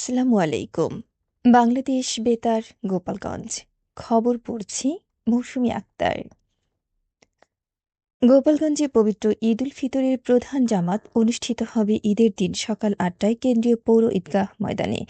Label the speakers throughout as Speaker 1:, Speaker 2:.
Speaker 1: আসসালামু আলাইকুম। বাংলাদেশ বেতার, গোপালগঞ্জ। খবর পড়ছি মৌসুমী আক্তার। গোপালগঞ্জে পবিত্র ঈদ উল ফিতরের প্রধান জামাত অনুষ্ঠিত হবে ঈদের দিন সকাল ৮টায় কেন্দ্রীয় পৌর ঈদগাহ ময়দানে।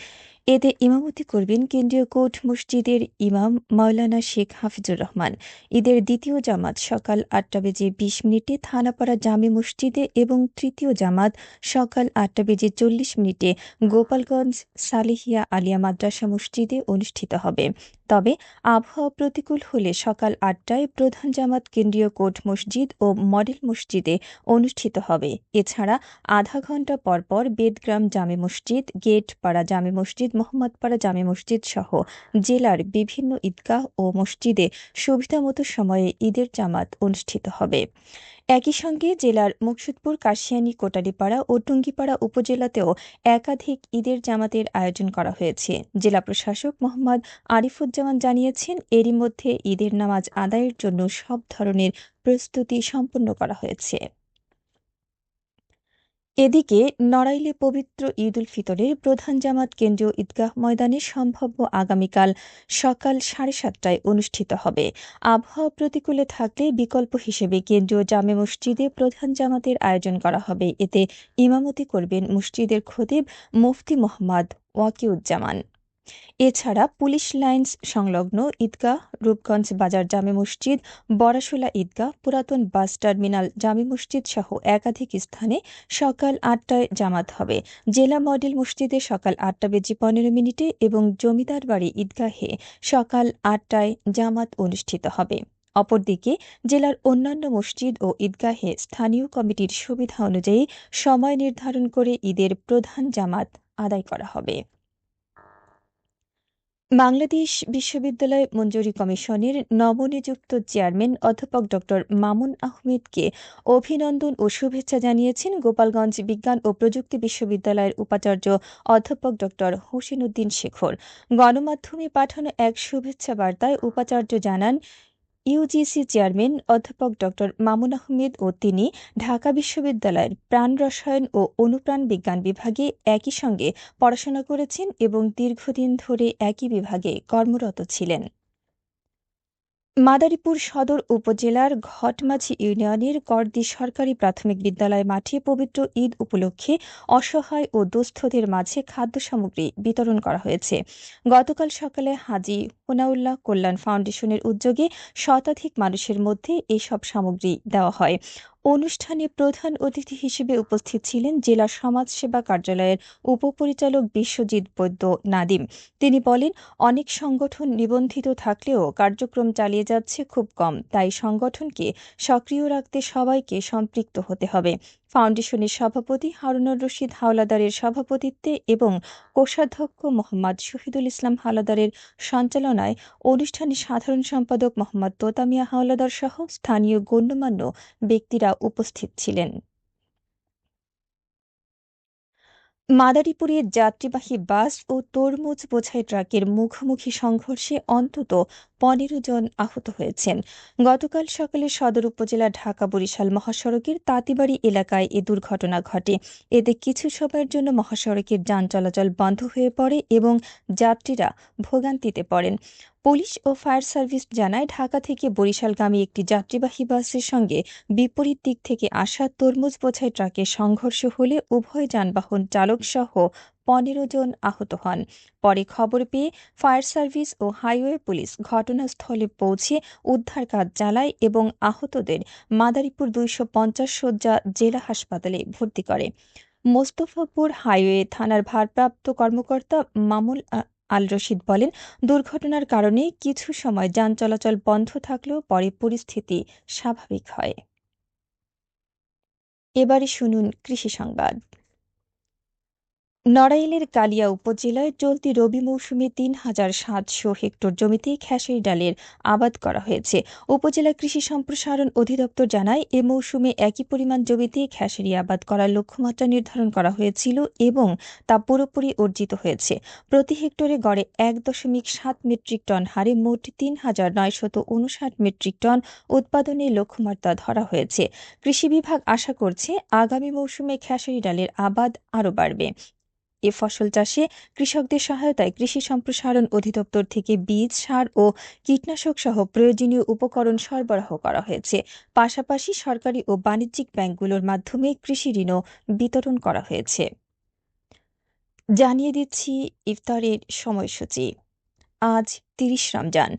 Speaker 1: এতে ইমামতি করবেন কেন্দ্রীয় কোট মসজিদের ইমাম মাওলানা শেখ হাফিজুর রহমান। ঈদের দ্বিতীয় জামাত সকাল ৮টা বেজে ২০ মিনিটে থানাপাড়া জামে মসজিদে এবং তৃতীয় জামাত সকাল ৮টা বেজে ৪০ মিনিটে গোপালগঞ্জ সালেহিয়া আলিয়া মাদ্রাসা মসজিদে অনুষ্ঠিত হবে। তবে আবহাওয়া প্রতিকূল হলে সকাল ৮টায় প্রধান জামাত কেন্দ্রীয় কোট মসজিদ ও মডেল মসজিদে অনুষ্ঠিত হবে। এছাড়া আধা ঘণ্টা পরপর বেদগ্রাম জামে মসজিদ, গেটপাড়া জামে মসজিদ, মোহাম্মদপাড়া জামে মসজিদ সহ জেলার বিভিন্ন ঈদগাহ ও মসজিদে সুবিধামতো সময়ে ঈদের জামাত অনুষ্ঠিত হবে। একই সঙ্গে জেলার মুকসুদপুর, কাশিয়ানী, কোটালীপাড়া ও টুঙ্গিপাড়া উপজেলাতেও একাধিক ঈদের জামাতের আয়োজন করা হয়েছে। জেলা প্রশাসক মোহাম্মদ আরিফুজ্জামান জানিয়েছেন, এরই মধ্যে ঈদের নামাজ আদায়ের জন্য সব ধরনের প্রস্তুতি সম্পন্ন করা হয়েছে। এদিকে নড়াইলে পবিত্র ঈদ উল ফিতরের প্রধান জামাত কেন্দ্রীয় ঈদগাহ ময়দানে সম্ভাব্য আগামীকাল সকাল 7:30টায় অনুষ্ঠিত হবে। আবহাওয়া প্রতিকূলে থাকলে বিকল্প হিসেবে কেন্দ্রীয় জামে মসজিদে প্রধান জামাতের আয়োজন করা হবে। এতে ইমামতি করবেন মসজিদের খতিব মুফতি মোহাম্মদ ওয়াকিউজ্জামান। এছাড়া পুলিশ লাইনস সংলগ্ন ঈদগাহ, রূপগঞ্জ বাজার জামে মসজিদ, বড়াশোলা ঈদগাহ, পুরাতন বাস টার্মিনাল জামে মসজিদ সহ একাধিক স্থানে সকাল ৮টায় জামাত হবে। জেলা মডেল মসজিদে সকাল ৮টা বেজে ১৫ মিনিটে এবং জমিদার বাড়ি ঈদগাহে সকাল ৮টায় জামাত অনুষ্ঠিত হবে। অপরদিকে জেলার অন্যান্য মসজিদ ও ঈদগাহে স্থানীয় কমিটির সুবিধা অনুযায়ী সময় নির্ধারণ করে ঈদের প্রধান জামাত আদায় করা হবে। বাংলাদেশ বিশ্ববিদ্যালয় মঞ্জুরি কমিশনের নবনিযুক্ত চেয়ারম্যান অধ্যাপক ড মামুন আহমেদকে অভিনন্দন ও শুভেচ্ছা জানিয়েছেন গোপালগঞ্জ বিজ্ঞান ও প্রযুক্তি বিশ্ববিদ্যালয়ের উপাচার্য অধ্যাপক ড হোসেন উদ্দিন শেখর। গণমাধ্যমে পাঠানো এক শুভেচ্ছা বার্তায় উপাচার্য জানান, ইউজিসি চেয়ারম্যান অধ্যাপক ড মামুন আহমেদ ও তিনি ঢাকা বিশ্ববিদ্যালয়ের প্রাণ রসায়ন ও অনুপ্রাণ বিজ্ঞান বিভাগে একই সঙ্গে পড়াশোনা করেছেন এবং দীর্ঘদিন ধরে একই বিভাগে কর্মরত ছিলেন। মাদারীপুর সদর উপজেলার ঘটমাঝি ইউনিয়নের করদি সরকারি প্রাথমিক বিদ্যালয় মাঠে পবিত্র ঈদ উপলক্ষে অসহায় ও দুস্থদের মাঝে খাদ্য সামগ্রী বিতরণ করা হয়েছে। গতকাল সকালে হাজী হোনাউল্লাহ কল্যাণ ফাউন্ডেশনের উদ্যোগে শতাধিক মানুষের মধ্যে এসব সামগ্রী দেওয়া হয়। অনুষ্ঠানে প্রধান অতিথি হিসেবে উপস্থিত ছিলেন জেলা সমাজসেবা কার্যালয়ের উপপরিচালক বিশ্বজিৎ বৈদ্য নাদিম। তিনি বলেন, অনেক সংগঠন নিবন্ধিত থাকলেও কার্যক্রম চালিয়ে যাচ্ছে খুব কম, তাই সংগঠনকে সক্রিয় রাখতে সবাইকে সম্পৃক্ত হতে হবে। ফাউন্ডেশনের সভাপতি হারুনুর রশিদ হাওলাদারের সভাপতিত্বে এবং কোষাধ্যক্ষ মোহাম্মদ শহীদুল ইসলাম হাওলাদারের সঞ্চালনায় অনুষ্ঠানে সাধারণ সম্পাদক মোহাম্মদ তোতামিয়া হাওলাদার সহ স্থানীয় গণ্যমান্য ব্যক্তিরা উপস্থিত ছিলেন। মাদারীপুরে যাত্রীবাহী বাস ও তরমুজ বোঝাই ট্রাকের মুখোমুখি সংঘর্ষে অন্তত ১৫ জন আহত হয়েছেন। গতকাল সকালে সদর উপজেলা ঢাকা-বরিশাল মহাসড়কের তাঁতিবাড়ি এলাকায় এ দুর্ঘটনা ঘটে। এতে কিছু সময়ের জন্য মহাসড়কের যান চলাচল বন্ধ হয়ে পড়ে এবং যাত্রীরা ভোগান্তিতে পড়েন। পুলিশ ও ফায়ার সার্ভিস জানায়, ঢাকা থেকে বরিশালগামী একটি যাত্রীবাহী বাসের সঙ্গে বিপরীত দিক থেকে আসা তরমুজ বোঝাই ট্রাকের সংঘর্ষ হলে উভয় যানবাহন চালকসহ ১৫ জন আহত হন। পরে খবর পেয়ে ফায়ার সার্ভিস ও হাইওয়ে পুলিশ ঘটনাস্থলে পৌঁছে উদ্ধার কাজ চালায় এবং আহতদের মাদারীপুর ২৫০ শয্যা জেলা হাসপাতালে ভর্তি করে। মোস্তফাপুর হাইওয়ে থানার ভারপ্রাপ্ত কর্মকর্তা মামুল আল রশিদ বলেন, দুর্ঘটনার কারণে কিছু সময় যান চলাচল বন্ধ থাকলেও পরে পরিস্থিতি স্বাভাবিক হয়। এবারে শুনুন কৃষি সংবাদ। নড়াইলের কালিয়া উপজেলায় চলতি রবি মৌসুমে ৩,৭০০ হেক্টর জমিতে খেসারি ডালের আবাদ করা হয়েছে। উপজেলা কৃষি সম্প্রসারণ অধিদপ্তর জানায়, এ মৌসুমে একই পরিমাণ জমিতে খেসারি আবাদ করার লক্ষ্যমাত্রা নির্ধারণ করা হয়েছিল এবং তা পুরোপুরি অর্জিত হয়েছে। প্রতি হেক্টরে গড়ে ১.৭ মেট্রিক টন হারে মোট ৩,৯৫৯ মেট্রিক টন উৎপাদনের লক্ষ্যমাত্রা ধরা হয়েছে। কৃষি বিভাগ আশা করছে আগামী মৌসুমে খেসারি ডালের আবাদ আরও বাড়বে। এ ফসল চাষে কৃষকদের সহায়তায় কৃষি সম্প্রসারণ অধিদপ্তর থেকে বীজ, সার ও কীটনাশক সহ প্রয়োজনীয় উপকরণ সরবরাহ করা হয়েছে। পাশাপাশি সরকারি ও বাণিজ্যিক ব্যাংকগুলোর মাধ্যমে কৃষি ঋণও বিতরণ করা হয়েছে। জানিয়ে দিচ্ছি ইফতারের সময়সূচি। আজ ৩০ রমজান।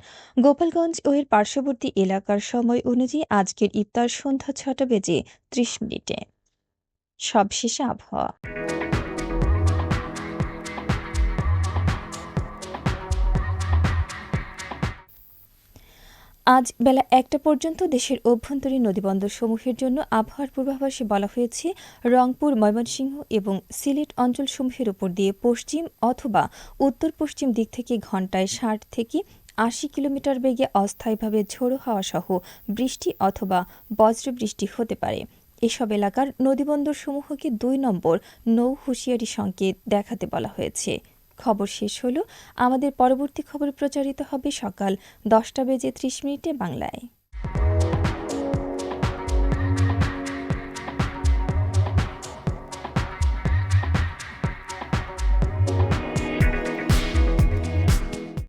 Speaker 1: গোপালগঞ্জ ও এর পার্শ্ববর্তী এলাকার সময় অনুযায়ী আজকের ইফতার সন্ধ্যা ৬টা বেজে ৩০ মিনিটে। সবশেষে আবহাওয়া। আজ বেলা ১টা পর্যন্ত দেশের অভ্যন্তরীণ নদীবন্দরসমূহের জন্য আবহাওয়ার পূর্বাভাসে বলা হয়েছে, রংপুর, ময়মনসিংহ এবং সিলেট অঞ্চলসমূহের উপর দিয়ে পশ্চিম অথবা উত্তর পশ্চিম দিক থেকে ঘণ্টায় ৬০ থেকে ৮০ কিলোমিটার বেগে অস্থায়ীভাবে ঝোড়ো হাওয়া সহ বৃষ্টি অথবা বজ্রবৃষ্টি হতে পারে। এসব এলাকার নদীবন্দরসমূহকে ২ নম্বর নৌ হুঁশিয়ারি সংকেত দেখাতে বলা হয়েছে। খবর শেষ হলো। আমাদের পরবর্তী খবর প্রচারিত হবে সকাল ১০টা বেজে ৩০ মিনিটে বাংলায়।